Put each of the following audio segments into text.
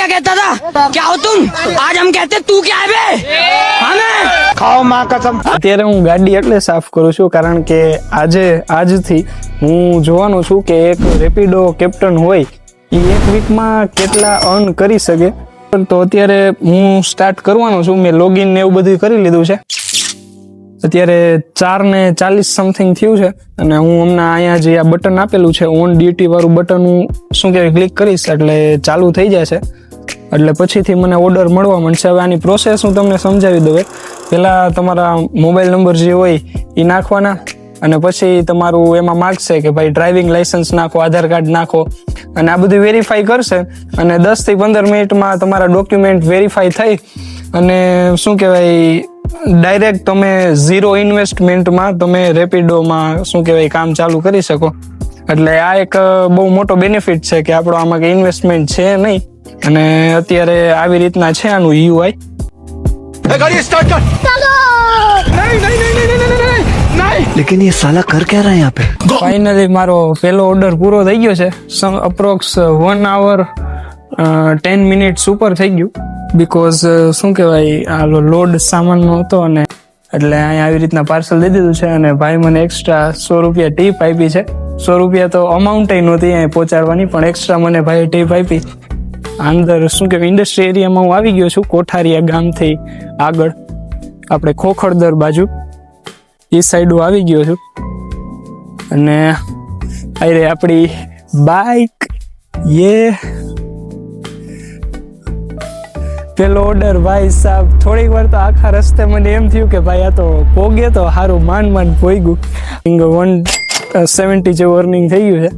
क्या कहता था, क्या हो तुम? आज हम कहते તું क्या है बे? हमें ખાઓ માં કસમ. અત્યારે હું ગાડી એટલે સાફ કરું છું કારણ કે આજથી હું જોવાનો છું કે એક રેપિડો કેપ્ટન હોય એ એક વીકમાં કેટલા અર્ન કરી શકે. તો અત્યારે હું સ્ટાર્ટ કરવાનો છું. મેં લોગિન ને એવું બધું કરી લીધું છે. અત્યારે 4:40 સમથિંગ થયું છે અને હું હમણાં અહીંયા જે આ બટન આપેલું છે ઓન ડ્યુટી વાળું બટન હું શું કહેવાય ક્લિક કરીશ એટલે ચાલુ થઈ જશે. એટલે પછીથી મને ઓર્ડર મળવા મળશે. હવે આની પ્રોસેસ હું તમને સમજાવી દઉં. પહેલાં તમારા મોબાઈલ નંબર જે હોય એ નાખવાના અને પછી તમારું એમાં માગશે કે ભાઈ ડ્રાઇવિંગ લાઇસન્સ નાખો, આધાર કાર્ડ નાખો અને આ બધું વેરીફાઈ કરશે અને 10 થી 15 મિનિટમાં તમારા ડોક્યુમેન્ટ વેરીફાઈ થઈ અને શું કહેવાય ડાયરેક્ટ તમે 0 ઇન્વેસ્ટમેન્ટમાં તમે રેપિડોમાં શું કહેવાય કામ ચાલુ કરી શકો. એટલે આ એક બહુ મોટો બેનિફિટ છે કે આપણો આમાં કંઈ ઇન્વેસ્ટમેન્ટ છે નહીં અને અત્યારે આવી રીતના છે આનું યુઆઈ. ગાડી સ્ટાર્ટ કર. लेकिन ये साला कर क्या रहा है यहाँ पे? ફાઇનલી મારો પહેલો ઓર્ડર પૂરો થઈ ગયો છે. અપ્રોક્સ 1 hour 10 મિનિટ્સ ઉપર થઈ ગયું. બીકોઝ શું કહેવાય આ લોડ સામાનનો હતો અને એટલે અહીંયા આવી રીતના પાર્સલ દઈ દીધું છે અને ભાઈ મને એક્સ્ટ્રા 100 રૂપિયા ટીપ આપી છે. 100 રૂપિયા તો અમાઉન્ટ નહોતી અહીંયા પહોંચાડવાની પણ એક્સ્ટ્રા મને ભાઈ ટીપ આપી. અંદર શું કહેવાય ઇન્ડસ્ટ્રી એરિયામાં હું આવી ગયો છું. કોઠારીયા ગામથી આગળ આપણે ખોખરદર બાજુ એ સાઈડ આવી ગયો છું અને અરે આપણી બાઇક પેલો ઓર્ડર ભાઈ સાહેબ થોડીક વાર તો આખા રસ્તે મને એમ થયું કે ભાઈ આ તો પોગે તો સારું માંડ પોગ્યું. 170 જેવું અર્નિંગ થઈ ગયું છે.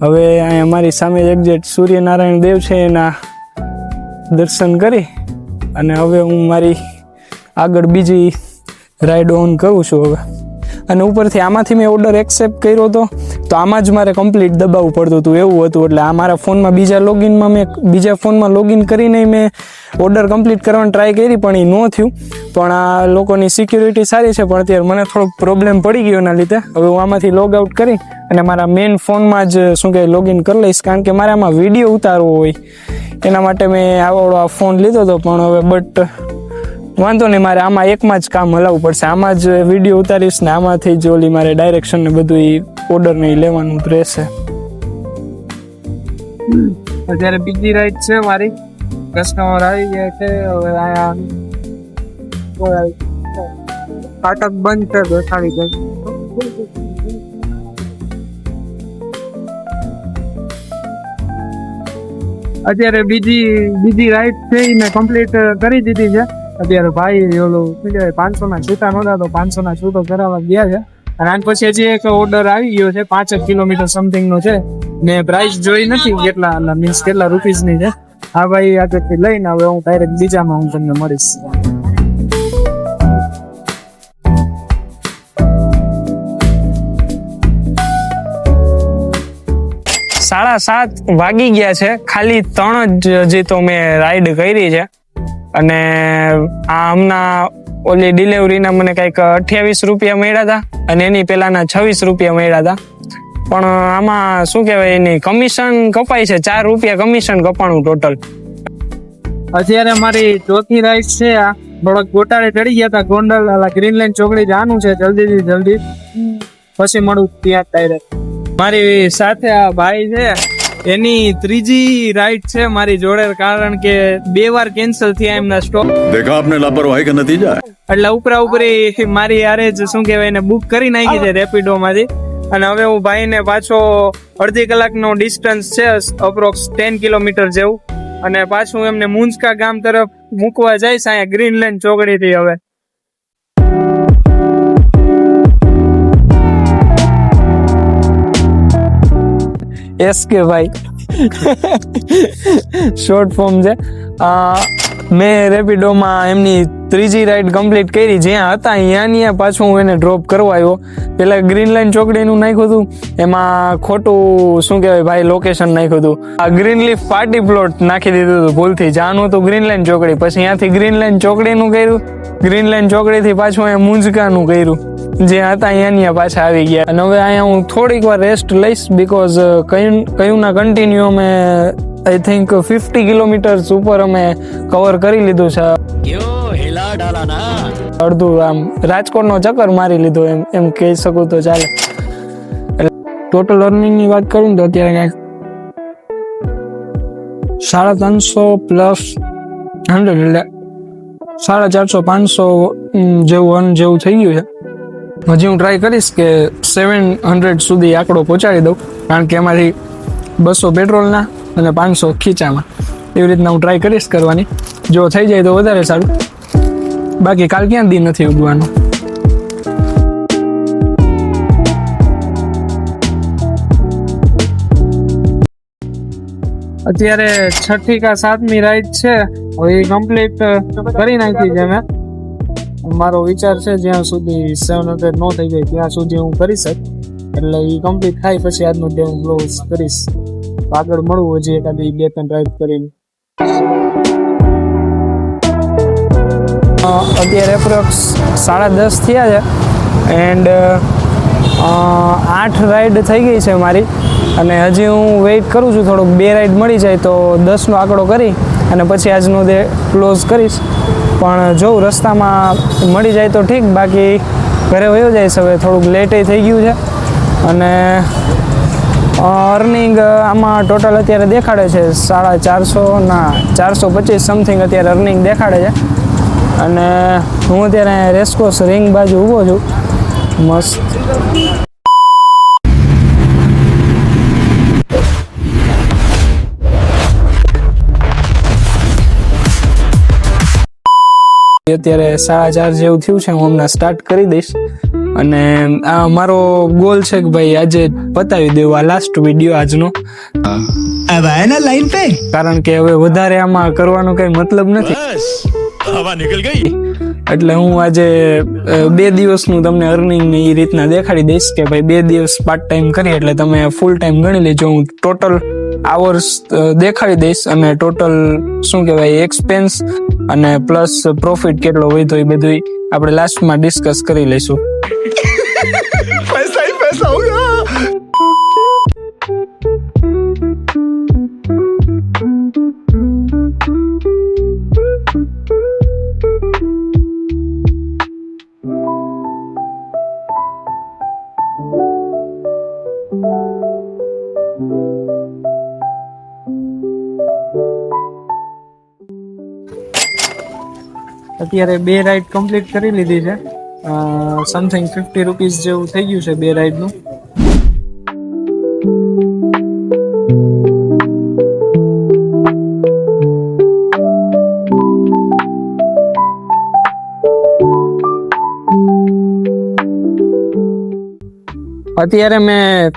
હવે અહીંયા અમારી સામે એક્ઝેક્ટ સૂર્યનારાયણ દેવ છે એના દર્શન કરી અને હવે હું મારી આગળ બીજી રાઈડ ઓન કરું છું હવે. અને ઉપરથી આમાંથી મેં ઓર્ડર એક્સેપ્ટ કર્યો હતો તો આમાં જ મારે કમ્પ્લીટ દબાવવું પડતું હતું એવું હતું. એટલે આ મારા ફોનમાં બીજા ફોનમાં લોગિન કરીને મેં ઓર્ડર કમ્પ્લીટ કરવાની ટ્રાય કરી પણ એ ન થયું. પણ આ લોકોની સિક્યુરિટી સારી છે પણ અત્યારે મને થોડોક પ્રોબ્લેમ પડી ગયો એના લીધે હવે હું આમાંથી લોગ આઉટ કરી અને મારા મેઇન ફોનમાં જ શું કહે લોગિન કરી લઈશ કારણ કે મારે આમાં વિડીયો ઉતારવો હોય એના માટે મેં આ ફોન લીધો હતો. પણ હવે બટ વાંધો નહીં મારે આમાં એકમાં જ કામ હલાવવું પડશે. આમાં જ વિડીયો ઉતારીશ ને આમાંથી જ ઓલી મારે ડાયરેક્શન ને બધું એ ઓર્ડર ને લેવાનું રહેશે. અત્યારે બીજી રાઈડ છે મારી. કસ્ટમર આવી ગયા છે. હવે અહીંયા ફાટક બંધ છે બેસાડી દે. અત્યારે બીજી રાઈડ છે એ મેં કમ્પ્લીટ કરી દીધી છે. અત્યારે ભાઈ ઓલું શું કહેવાય 500 ના છૂટા નહોતા તો 500 ના છૂટો કરાવવા ગયા છે અને આન પછી હજી એક ઓર્ડર આવી ગયો છે 5 કિલોમીટર સમથિંગ નો છે. મેં પ્રાઇસ જોઈ નથી કેટલા મીન્સ કેટલા રૂપીસ ની છે. હા ભાઈ આગળથી લઈને હવે હું ડાયરેક્ટ બીજામાં હું તમને મળીશ. 7:30 વાગી ગયા છે. ખાલી 3 જ હજી તો મેં રાઈડ કરી છે અને આ હમણાં ઓલી ડિલિવરીના મને કંઈક 28 રૂપિયા મળ્યા હતા અને એની પહેલાના 26 રૂપિયા મળ્યા હતા. પણ આમાં શું કહેવાય એની કમિશન કપાય છે 4 રૂપિયા કમિશન કપાણું ટોટલ. અત્યારે મારી ચોથી રાઈડ છે. આ થોડોક ગોટાળે ચડી ગયા હતા. ગોંડલ ગ્રીનલેન્ડ ચોકડી જવાનું છે જલ્દી પછી મળું ત્યાં ડાયરેક્ટ. મારી સાથે આ ભાઈ છે એની ત્રીજી રાઈડ છે મારી જોડે કારણ કે 2 વાર કેન્સલ થયા એમના સ્ટોપ. દેખા આપને લાપરવાહી का नतीजा એટલે ઉપરી મારી યાર જ શું કહેવાય એને બુક કરી નાખી છે રેપિડો માંથી અને હવે હું ભાઈને પાછો અડધી કલાકનો ડિસ્ટન્સ છે અપ્રોક્સ 10 કિલોમીટર જેવું અને પાછું એમને મુંજકા ગામ તરફ મૂકવા જઈશ અહીંયા ગ્રીનલેન્ડ ચોકડીથી. હવે એસકે ભાઈ શોર્ટ ફોર્મ છે. મેં રેપિડોમાં એમની ત્રીજી રાઈડ કમ્પ્લીટ કરી. જ્યાં હતા ત્યાં પાછું હું એને ડ્રોપ કરવા આવ્યો. પેલા ગ્રીન લાઈન ચોકડીનું નાખ્યું હતું, એમાં ખોટું શું કહેવાય ભાઈ લોકેશન નાખ્યું હતું. આ ગ્રીન લીફ પાર્ટી પ્લોટ નાખી દીધું હતું ભૂલથી. જાનું હતું ગ્રીન લાઈન ચોકડી, પછી ત્યાંથી ગ્રીન લાઈન ચોકડીનું કર્યું, ગ્રીન લાઈન ચોકડીથી પાછું અહીંયા મુંજકાનું કર્યું. જ્યાં હતા અહીંયા પાછા આવી ગયા. અને હવે અહીંયા હું થોડીક વાર રેસ્ટ લઈશ, બીકોઝ કયું ના કન્ટિન્યુ અમે આઈ થિંક 50 કિલોમીટર્સ ઉપર અમે કવર કરી લીધું છે. અડધું આમ રાજકોટનો ચક્કર મારી લીધો એમ કહી શકું તો ચાલે. ટોટલ અર્નિંગની વાત કરું તો અત્યારે કંઈક 350 પ્લસ 100 એટલે 450 500 જેવું જેવું થઈ ગયું છે. હજી હું ટ્રાય કરીશ કે 700 સુધી આંકડો પહોંચાડી દઉં, કારણ કે એમાંથી 200 પેટ્રોલના અને 500 ખીચામાં. એવી રીતના હું ટ્રાય કરીશ કરવાની. જો થઈ જાય તો વધારે સારું, બાકી કાલ ક્યાં દી નથી ઉગવાનું. અત્યારે 6ઠી કા 7મી રાઈડ છે, એ કમ્પ્લીટ કરી નાખી છે મેં. મારો વિચાર છે જ્યાં સુધી 700 ન થઈ જાય ત્યાં સુધી હું કરી શકું. એટલે એ કમ્પ્લીટ થાય પછી આજનો ડે હું ક્લોઝ કરીશ. આગળ મળવું હજી એકાદી 2-3 રાઈડ કરીને. અત્યારે એપ્રોક્સ 10:30 થયા છે એન્ડ 8 રાઈડ થઈ ગઈ છે મારી. અને હજી હું વેઇટ કરું છું થોડુંક, 2 રાઈડ મળી જાય તો 10નો આંકડો કરી અને પછી આજનો ડે ક્લોઝ કરીશ. પણ જો રસ્તામાં મળી જાય તો ઠીક, બાકી ઘરે વયો જાય છે. હવે થોડુંક લેટે થઈ ગયું છે. અને અર્નિંગ આમાં ટોટલ અત્યારે દેખાડે છે 450 ના 425 સમથિંગ અત્યારે અર્નિંગ દેખાડે છે. અને હું અત્યારે રેસકોર્સ રિંગ બાજુ ઊભો છું મસ્ત. અત્યારે 4:30 જેવું થયું છે. હું હમણાં સ્ટાર્ટ કરી દઈશ. અને આ મારો ગોલ છે કે ભાઈ આજે પતાવી દેવું આ લાસ્ટ વિડીયો આજનો. अब आए ना लाइन पे, કારણ કે હવે વધારે આમાં કરવાનો કઈ મતલબ નથી. हवा निकल गई. એટલે હું આજે 2 દિવસનું તમને અર્નિંગ ની એ રીતના દેખાડી દઈશ કે ભાઈ 2 દિવસ પાર્ટ ટાઈમ કરી એટલે તમે ફૂલ ટાઈમ ગણી લેજો. હું ટોટલ આવર્સ દેખાડી દઈશ અને ટોટલ શું કહેવાય એક્સપેન્સ અને પ્લસ પ્રોફિટ કેટલો વધ્યો એ બધું આપણે લાસ્ટમાં ડિસ્કસ કરી લઈશું. पैसा ही पैसा होगा. અત્યારે 2 રાઈડ કમ્પ્લીટ કરી લીધી છે. સમથિંગ 50 રૂપીસ જેવું થઈ ગયું છે 2 રાઈડનું. અત્યારે મેં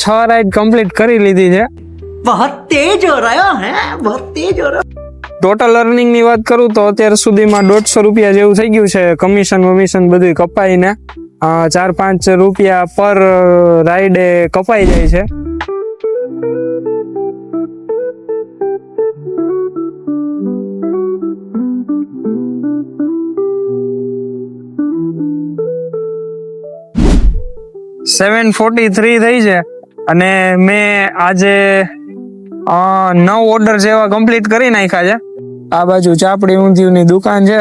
6 રાઈડ કમ્પ્લીટ કરી લીધી છે. बहुत तेज हो रहा है, बहुत तेज हो रहा है. ટોટલ અર્નિંગ ની વાત કરું તો અત્યાર સુધીમાં 150 રૂપિયા જેવું થઈ ગયું છે. કમિશન બધું કપાઈને 4-5 રૂપિયા પર રાઈડે કપાઈ જાય છે. $743 થઈ છે. અને મેં આજે 9 ઓર્ડર જેવા કમ્પ્લીટ કરી નાખ્યા છે. આ બાજુ ચાપડી ઊંધિયુંની દુકાન છે.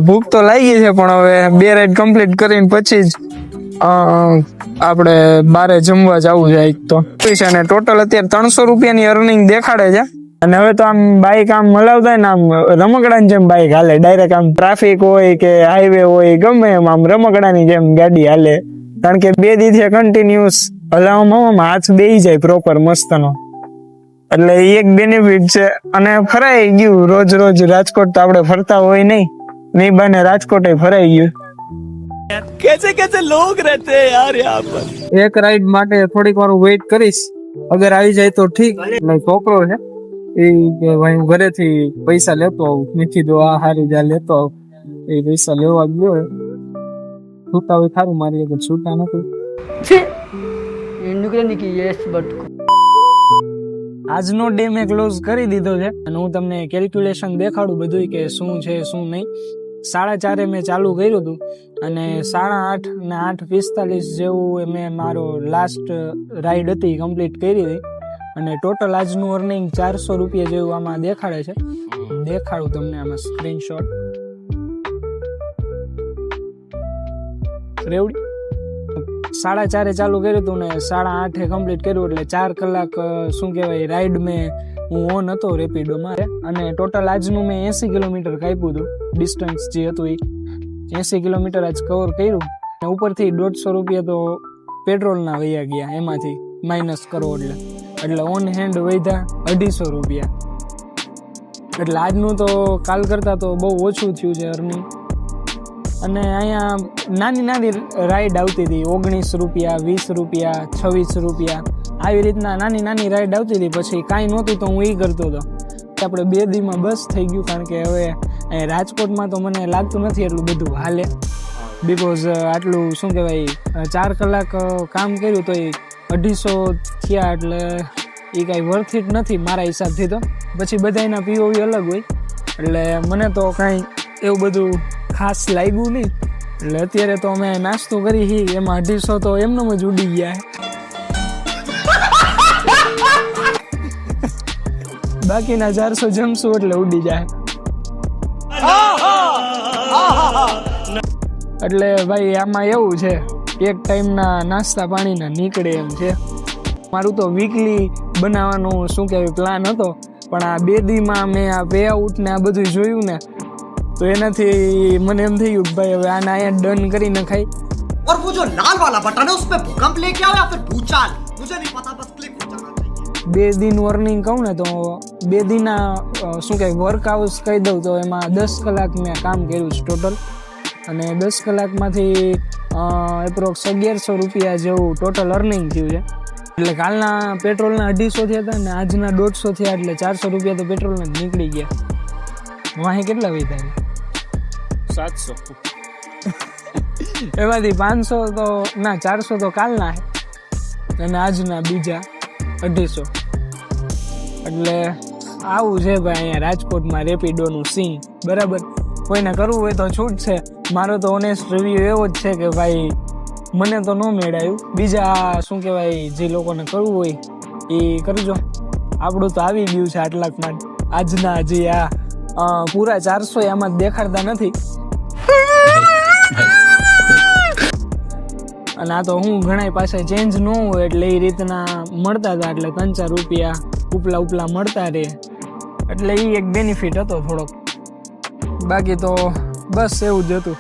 ભૂખ તો લાગી છે પણ હવે 2 રાઈડ કમ્પ્લીટ કરીને પછી જ આપણે બારે જમવા જવું છે એક તો. અને ટોટલ અત્યારે 300 રૂપિયાની અર્નિંગ દેખાડે છે. અને હવે તો આમ બાઈક આમ હલાવતા ને આમ રમકડાની જેમ બાઈક હાલે. ડાયરેક્ટ આમ ટ્રાફિક હોય કે હાઈવે હોય ગમે એમ આમ રમકડાની જેમ ગાડી હાલે. કારણ કે 2 દિવસથી કન્ટિન્યુઅસ હલાવવામાં હાથ બેહી જાય પ્રોપર મસ્તનો. એટલે એ એક બેનિફિટ છે. અને ફરાઈ ગયું રોજ રાજકોટ તો આપણે ફરતા હોય નહીં બાને રાજકોટ ફરાઈ ગયું. कैसे कैसे लोग रहते हैं यार यहाँ पर. એક રાઈડ માટે થોડીક વાર વેઇટ કરીશ. અગર આવી જાય તો ઠીક. એટલે છોકરો છે એ કે ભાઈ હું ઘરેથી પૈસા લેતો આવું. મેં કીધું આ હારી જા લેતો આવું. એ પૈસા લેવા ગયો. છૂટા હોય સારું, મારી આગળ છૂટા નથી. આજનો ડે મેં ક્લોઝ કરી દીધો છે અને હું તમને કેલ્ક્યુલેશન દેખાડું બધું કે શું છે શું નહીં. 4:30 મેં ચાલુ કર્યું હતું અને 8:30 ને 8:45 જેવું મેં મારો લાસ્ટ રાઈડ હતી કમ્પ્લીટ કરી હતી અને ટોટલ આજનું અર્નિંગ 400 રૂપિયા જેવું આમાં દેખાડે છે. દેખાડું તમને આમાં સ્ક્રીનશોટ. રેવડી 4:30 ચાલુ કર્યું હતું ને 8:30 કમ્પ્લીટ કર્યું એટલે 4 કલાક શું કહેવાય રાઈડ મેં હું ઓન હતો રેપિડોમાં. અને ટોટલ આજનું મેં 80 કિલોમીટર કાપ્યું હતું. ડિસ્ટન્સ જે હતું એ 80 કિલોમીટર આજ કવર કર્યું અને ઉપરથી 150 રૂપિયા તો પેટ્રોલના વયા ગયા, એમાંથી માઇનસ કરો એટલે ઓન હેન્ડ વધ્યા 250 રૂપિયા. એટલે આજનું તો કાલ કરતાં તો બહુ ઓછું થયું છે અર્નિંગ. અને અહીંયા નાની રાઈડ આવતી હતી 19 રૂપિયા, 20 રૂપિયા, 26 રૂપિયા, આવી રીતના નાની રાઈડ આવતી હતી. પછી કાંઈ નહોતું તો હું એ કરતો હતો. આપણે 2 દીમાં બસ થઈ ગયું, કારણ કે હવે અહીં રાજકોટમાં તો મને લાગતું નથી એટલું બધું હાલે. બિકોઝ આટલું શું કહેવાય 4 કલાક કામ કર્યું તો એ 250 થયા એટલે એ કાંઈ વર્થ ઇટ નથી મારા હિસાબથી. તો પછી બધાના પીઓવી અલગ હોય એટલે મને તો કાંઈ એવું બધું ખાસ લાગ્યું નહીં. એટલે અત્યારે તો અમે નાસ્તો કરી એમાં 250 તો એમનેમ જ ઉડી ગયા. બાકીના 400 જમશું એટલે ઉડી જાય. એટલે ભાઈ આમાં એવું છે એક ટાઈમના નાસ્તા પાણીના નીકળે એમ છે. મારું તો વીકલી બનાવવાનું શું કહેવાય પ્લાન હતો, પણ આ 2 દીમાં મેં આ પે આઉટ ને આ બધું જોયું ને તો એનાથી મને એમ થઈ ગયું ભાઈ હવે આને અહીંયા ડન કરી નખાય. और वो जो लाल वाला बटन है उस पे भूकंप लेके आओ या फिर भूचाल, मुझे नहीं पता, बस क्लिक हो जाना चाहिए. 2 દીનું અર્નિંગ કહું ને તો 2 દીના શું કહેવાય વર્ક આઉટ્સ કહી દઉં તો એમાં 10 કલાક મેં કામ કર્યું છે ટોટલ. અને 10 કલાકમાંથી એપ્રોક્સ 1100 રૂપિયા જેવું ટોટલ અર્નિંગ થયું છે. એટલે કાલના પેટ્રોલના 250 થયા હતા ને આજના 150 થયા એટલે 400 રૂપિયા તો પેટ્રોલના જ નીકળી ગયા. વાહે કેટલા વધ્યા? 700. એમાંથી 500 તો ના 400 તો કાલના અને આજના બીજા 250. એટલે આવું છે ભાઈ અહીંયા રાજકોટમાં રેપિડોનું સીન. બરાબર, કોઈને કરવું હોય તો છૂટ છે. મારો તો ઓનેસ્ટ રિવ્યુ એવો જ છે કે ભાઈ મને તો ન મેળાયું. બીજા શું કહેવાય જે લોકોને કરવું હોય એ કરજો. આપણું તો આવી ગયું છે આટલાકમાં. આજના જે આ પૂરા 400 આમાં દેખાડતા નથી. અને આ તો હું ઘણા પાસે ચેન્જ ન હોય એટલે એ રીતના મળતા હતા, એટલે 3-4 રૂપિયા ઉપલા મળતા રહે એટલે એ એક બેનિફિટ હતો થોડોક. બાકી તો બસ એવું જ હતું.